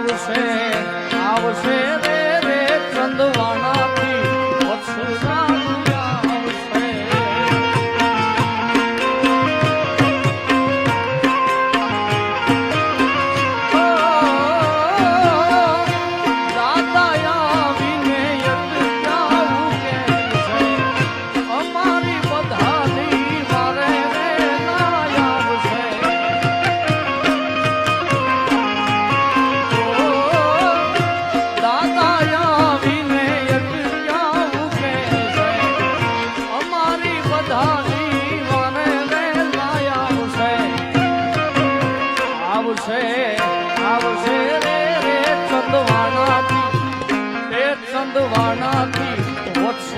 આવશે આવશે રે રે ચંદવાણાથી વત્સરાલિયા આવશે. દાદા આવીને યજ્ઞાવું કે છે અમારી બધાની વારે રે ના આવશે. દાદા આવીને યજ્ઞાવું કે છે અમારી બધાની વારે રે ના આવશે. આવશે આવશે રે રે ચંદવાણાથી વત્સ